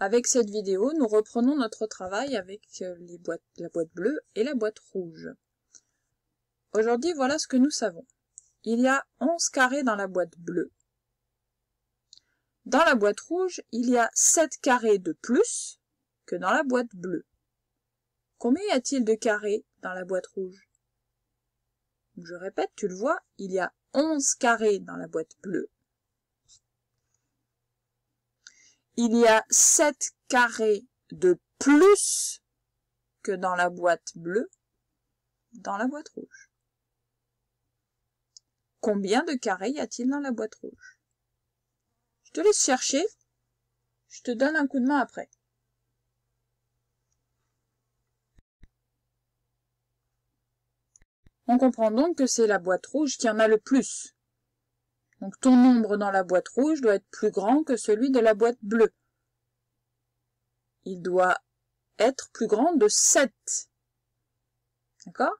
Avec cette vidéo, nous reprenons notre travail avec la boîte bleue et la boîte rouge. Aujourd'hui, voilà ce que nous savons. Il y a 11 carrés dans la boîte bleue. Dans la boîte rouge, il y a 7 carrés de plus que dans la boîte bleue. Combien y a-t-il de carrés dans la boîte rouge? Je répète, tu le vois, il y a 11 carrés dans la boîte bleue. Il y a 7 carrés de plus que dans la boîte bleue, dans la boîte rouge. Combien de carrés y a-t-il dans la boîte rouge? Je te laisse chercher, je te donne un coup de main après. On comprend donc que c'est la boîte rouge qui en a le plus. Donc ton nombre dans la boîte rouge doit être plus grand que celui de la boîte bleue. Il doit être plus grand de 7. D'accord?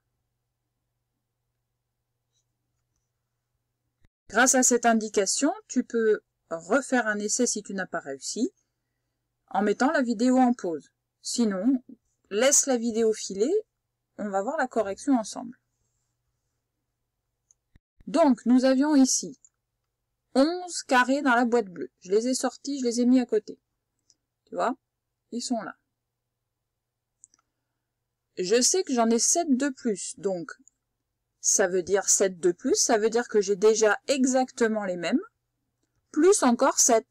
Grâce à cette indication, tu peux refaire un essai si tu n'as pas réussi, en mettant la vidéo en pause. Sinon, laisse la vidéo filer, on va voir la correction ensemble. Donc, nous avions ici 11 carrés dans la boîte bleue. Je les ai sortis, je les ai mis à côté. Tu vois? Ils sont là. Je sais que j'en ai 7 de plus, donc ça veut dire 7 de plus, ça veut dire que j'ai déjà exactement les mêmes, plus encore 7.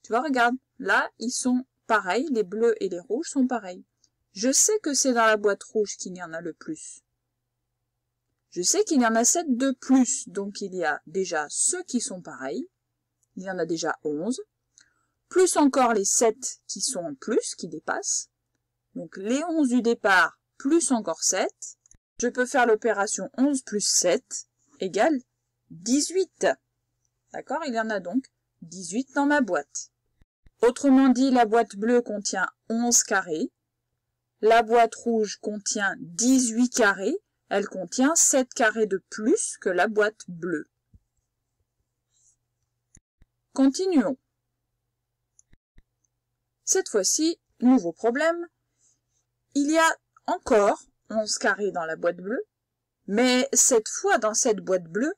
Tu vois, regarde, là, ils sont pareils, les bleus et les rouges sont pareils. Je sais que c'est dans la boîte rouge qu'il y en a le plus. Je sais qu'il y en a 7 de plus, donc il y a déjà ceux qui sont pareils, il y en a déjà 11, plus encore les 7 qui sont en plus, qui dépassent, donc les 11 du départ, plus encore 7, je peux faire l'opération 11 plus 7 égale 18. D'accord? Il y en a donc 18 dans ma boîte. Autrement dit, la boîte bleue contient 11 carrés, la boîte rouge contient 18 carrés, elle contient 7 carrés de plus que la boîte bleue. Continuons. Cette fois-ci, nouveau problème. Il y a encore 11 carrés dans la boîte bleue, mais cette fois dans cette boîte bleue,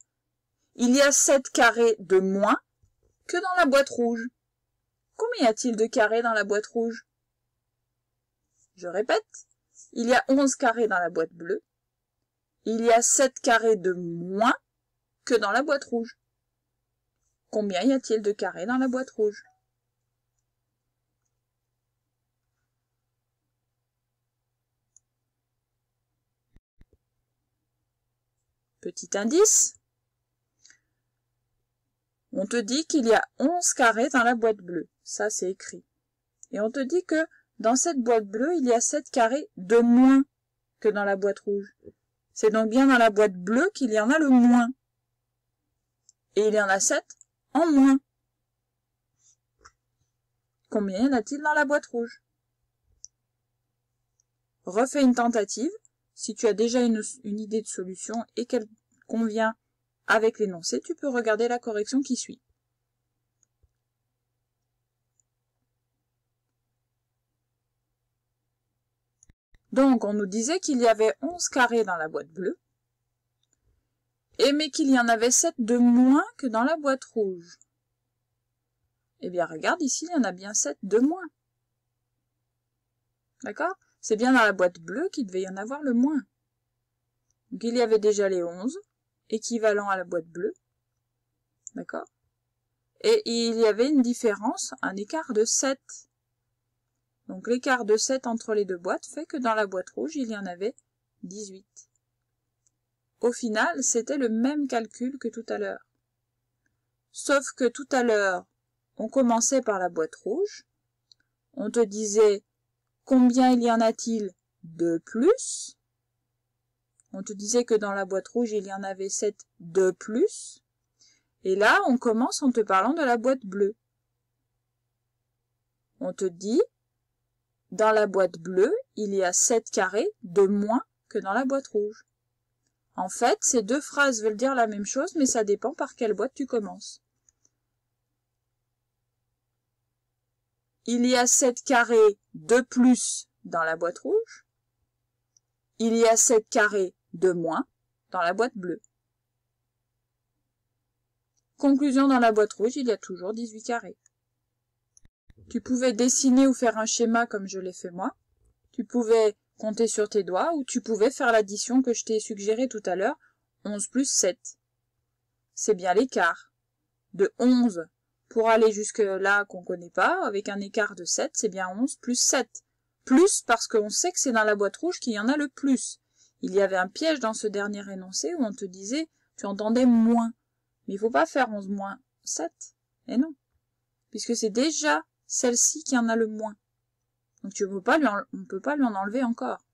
il y a 7 carrés de moins que dans la boîte rouge. Combien y a-t-il de carrés dans la boîte rouge? Je répète, il y a 11 carrés dans la boîte bleue, il y a 7 carrés de moins que dans la boîte rouge. Combien y a-t-il de carrés dans la boîte rouge? Petit indice, on te dit qu'il y a 11 carrés dans la boîte bleue. Ça, c'est écrit. Et on te dit que dans cette boîte bleue, il y a 7 carrés de moins que dans la boîte rouge. C'est donc bien dans la boîte bleue qu'il y en a le moins. Et il y en a 7 en moins. Combien y en a-t-il dans la boîte rouge? Refais une tentative. Si tu as déjà une idée de solution et qu'elle convient avec l'énoncé, tu peux regarder la correction qui suit. Donc, on nous disait qu'il y avait 11 carrés dans la boîte bleue, mais qu'il y en avait 7 de moins que dans la boîte rouge. Eh bien, regarde, ici, il y en a bien 7 de moins. D'accord? C'est bien dans la boîte bleue qu'il devait y en avoir le moins. Donc, il y avait déjà les 11, équivalent à la boîte bleue. D'accord? Et il y avait une différence, un écart de 7. Donc l'écart de 7 entre les deux boîtes fait que dans la boîte rouge, il y en avait 18. Au final, c'était le même calcul que tout à l'heure. Sauf que tout à l'heure, on commençait par la boîte rouge. On te disait combien il y en a-t-il de plus. On te disait que dans la boîte rouge, il y en avait 7 de plus. Et là, on commence en te parlant de la boîte bleue. On te dit, dans la boîte bleue, il y a 7 carrés de moins que dans la boîte rouge. En fait, ces deux phrases veulent dire la même chose, mais ça dépend par quelle boîte tu commences. il y a 7 carrés de plus dans la boîte rouge. Il y a 7 carrés de moins dans la boîte bleue. Conclusion, dans la boîte rouge, il y a toujours 18 carrés. Tu pouvais dessiner ou faire un schéma comme je l'ai fait moi. Tu pouvais compter sur tes doigts ou tu pouvais faire l'addition que je t'ai suggérée tout à l'heure, 11 plus 7. C'est bien l'écart. De 11 pour aller jusque là qu'on ne connaît pas, avec un écart de 7, c'est bien 11 plus 7. Plus parce qu'on sait que c'est dans la boîte rouge qu'il y en a le plus. Il y avait un piège dans ce dernier énoncé où on te disait, tu entendais moins. Mais il ne faut pas faire 11 moins 7. Et non. Puisque c'est déjà celle-ci qui en a le moins. Donc on ne peut pas lui en enlever encore.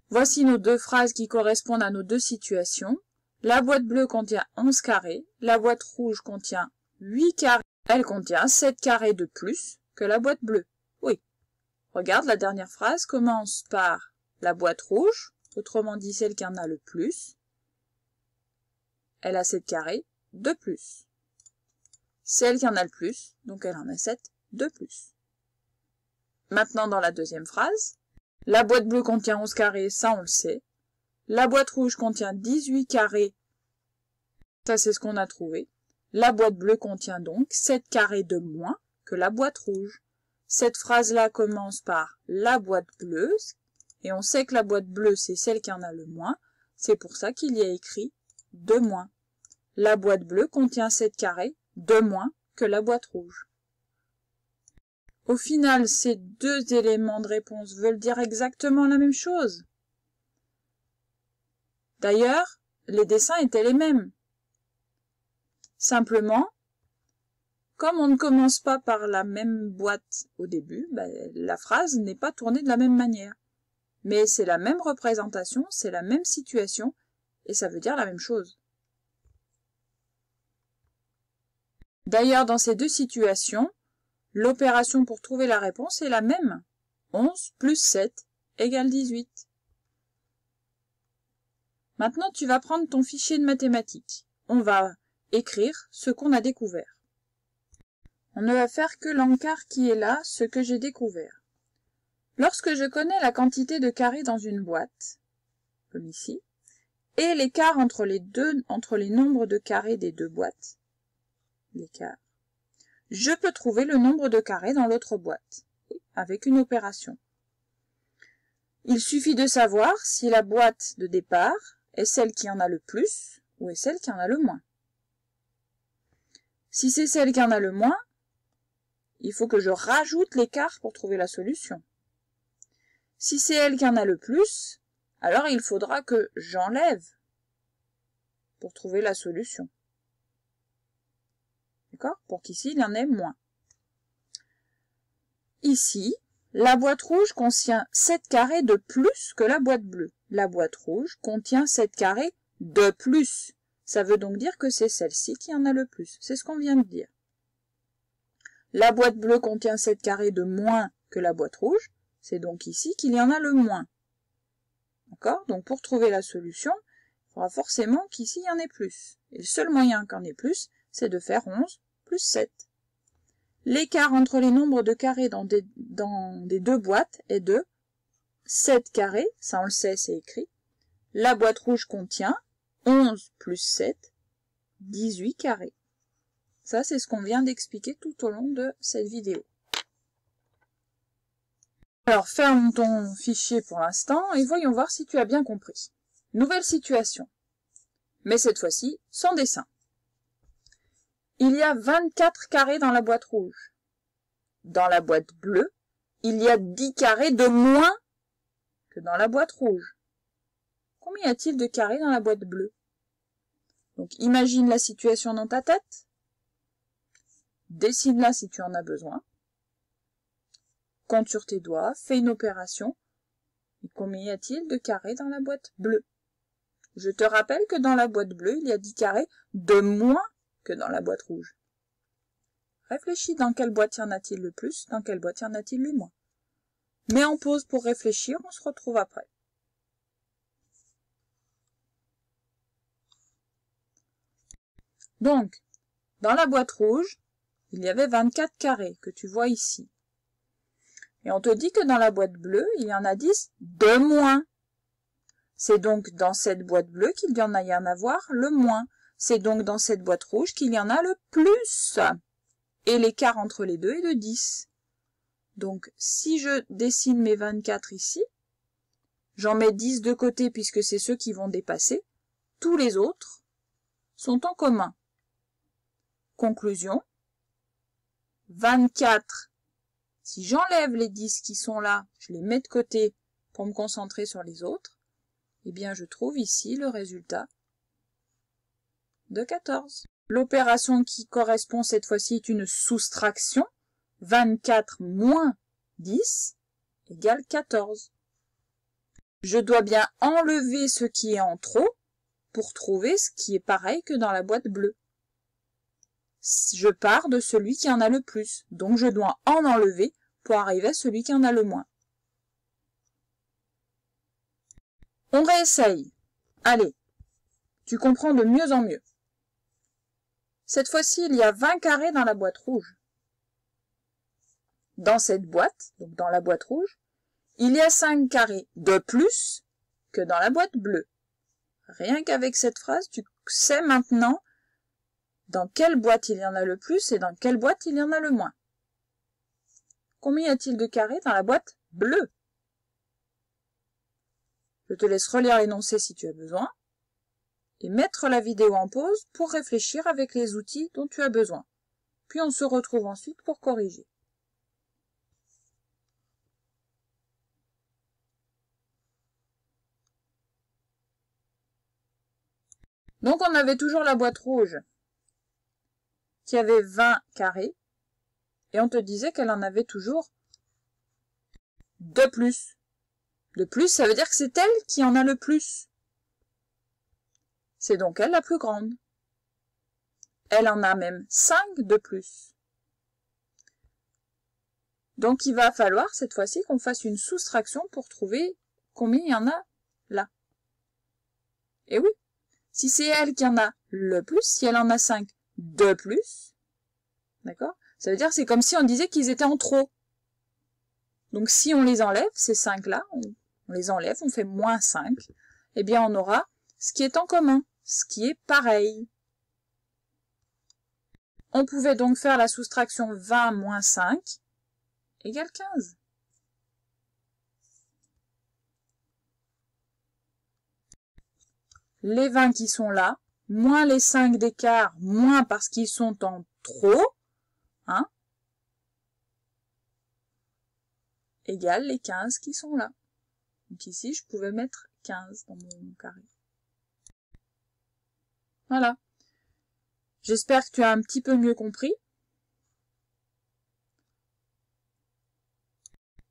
Voici nos deux phrases qui correspondent à nos deux situations. La boîte bleue contient 11 carrés. La boîte rouge contient 8 carrés. Elle contient 7 carrés de plus que la boîte bleue. Oui. Regarde, la dernière phrase commence par la boîte rouge, autrement dit celle qui en a le plus. Elle a 7 carrés de plus. Celle qui en a le plus, donc elle en a 7 de plus. Maintenant dans la deuxième phrase, la boîte bleue contient 11 carrés, ça on le sait. La boîte rouge contient 18 carrés, ça c'est ce qu'on a trouvé. La boîte bleue contient donc 7 carrés de moins que la boîte rouge. Cette phrase-là commence par la boîte bleue, et on sait que la boîte bleue c'est celle qui en a le moins, c'est pour ça qu'il y a écrit de moins. La boîte bleue contient 7 carrés de moins que la boîte rouge. Au final, ces deux éléments de réponse veulent dire exactement la même chose. D'ailleurs, les dessins étaient les mêmes. Simplement, comme on ne commence pas par la même boîte au début, la phrase n'est pas tournée de la même manière. Mais c'est la même représentation, c'est la même situation, et ça veut dire la même chose. D'ailleurs, dans ces deux situations, l'opération pour trouver la réponse est la même. 11 plus 7 égale 18. Maintenant, tu vas prendre ton fichier de mathématiques. On va écrire ce qu'on a découvert. On ne va faire que l'encart qui est là, ce que j'ai découvert. Lorsque je connais la quantité de carrés dans une boîte, comme ici, et l'écart entre les nombres de carrés des deux boîtes, l'écart, je peux trouver le nombre de carrés dans l'autre boîte, avec une opération. Il suffit de savoir si la boîte de départ est celle qui en a le plus ou est celle qui en a le moins. Si c'est celle qui en a le moins, il faut que je rajoute l'écart pour trouver la solution. Si c'est elle qui en a le plus, alors il faudra que j'enlève pour trouver la solution. D'accord? Pour qu'ici, il y en ait moins. Ici, la boîte rouge contient 7 carrés de plus que la boîte bleue. La boîte rouge contient 7 carrés de plus. Ça veut donc dire que c'est celle-ci qui en a le plus. C'est ce qu'on vient de dire. La boîte bleue contient 7 carrés de moins que la boîte rouge. C'est donc ici qu'il y en a le moins. D'accord? Donc pour trouver la solution, il faudra forcément qu'ici il y en ait plus. Et le seul moyen qu'en ait plus, c'est de faire 11 plus 7. L'écart entre les nombres de carrés dans des deux boîtes est de 7 carrés, ça on le sait, c'est écrit. La boîte rouge contient 11 plus 7, 18 carrés. Ça, c'est ce qu'on vient d'expliquer tout au long de cette vidéo. Alors, ferme ton fichier pour l'instant et voyons voir si tu as bien compris. Nouvelle situation, mais cette fois-ci sans dessin. Il y a 24 carrés dans la boîte rouge. Dans la boîte bleue, il y a 10 carrés de moins que dans la boîte rouge. Combien y a-t-il de carrés dans la boîte bleue? Donc, imagine la situation dans ta tête. Dessine-la si tu en as besoin. Compte sur tes doigts, fais une opération. Et combien y a-t-il de carrés dans la boîte bleue? Je te rappelle que dans la boîte bleue, il y a 10 carrés de moins que dans la boîte rouge. Réfléchis dans quelle boîte y en a-t-il le plus, dans quelle boîte y en a-t-il le moins. Mets en pause pour réfléchir, on se retrouve après. Donc, dans la boîte rouge, il y avait 24 carrés que tu vois ici. Et on te dit que dans la boîte bleue, il y en a 10 de moins. C'est donc dans cette boîte bleue qu'il y en avoir le moins. C'est donc dans cette boîte rouge qu'il y en a le plus. Et l'écart entre les deux est de 10. Donc, si je dessine mes 24 ici, j'en mets 10 de côté puisque c'est ceux qui vont dépasser. Tous les autres sont en commun. Conclusion. 24. Si j'enlève les 10 qui sont là, je les mets de côté pour me concentrer sur les autres, eh bien je trouve ici le résultat de 14. L'opération qui correspond cette fois-ci est une soustraction. 24 moins 10 égale 14. Je dois bien enlever ce qui est en trop pour trouver ce qui est pareil que dans la boîte bleue. Je pars de celui qui en a le plus, donc je dois en enlever pour arriver à celui qui en a le moins. On réessaye. Allez, tu comprends de mieux en mieux. Cette fois-ci, il y a 20 carrés dans la boîte rouge. Dans cette boîte, donc dans la boîte rouge, il y a 5 carrés de plus que dans la boîte bleue. Rien qu'avec cette phrase, tu sais maintenant dans quelle boîte il y en a le plus et dans quelle boîte il y en a le moins. Combien y a-t-il de carrés dans la boîte bleue? Je te laisse relire l'énoncé si tu as besoin et mettre la vidéo en pause pour réfléchir avec les outils dont tu as besoin. Puis on se retrouve ensuite pour corriger. Donc on avait toujours la boîte rouge qui avait 20 carrés et on te disait qu'elle en avait toujours de plus. De plus, ça veut dire que c'est elle qui en a le plus. C'est donc elle la plus grande. Elle en a même 5 de plus. Donc il va falloir cette fois-ci qu'on fasse une soustraction pour trouver combien il y en a là. Et oui, si c'est elle qui en a le plus, si elle en a 5 de plus, d'accord? Ça veut dire que c'est comme si on disait qu'ils étaient en trop. Donc si on les enlève, ces 5-là, on les enlève, on fait moins 5, eh bien on aura ce qui est en commun, ce qui est pareil. On pouvait donc faire la soustraction 20 moins 5 égale 15. Les 20 qui sont là, moins les 5 d'écart, moins parce qu'ils sont en trop, hein, égale les 15 qui sont là. Donc ici, je pouvais mettre 15 dans mon carré. Voilà. J'espère que tu as un petit peu mieux compris.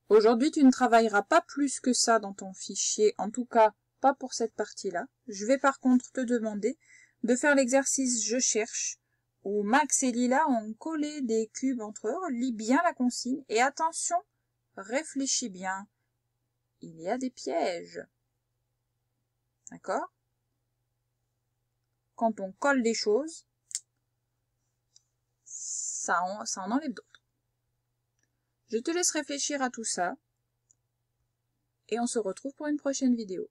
Aujourd'hui, tu ne travailleras pas plus que ça dans ton fichier, en tout cas pas pour cette partie-là. Je vais par contre te demander de faire l'exercice « Je cherche » où Max et Lila ont collé des cubes entre eux. Lis bien la consigne et attention, réfléchis bien. Il y a des pièges. D'accord? Quand on colle des choses, ça en enlève d'autres. Je te laisse réfléchir à tout ça et on se retrouve pour une prochaine vidéo.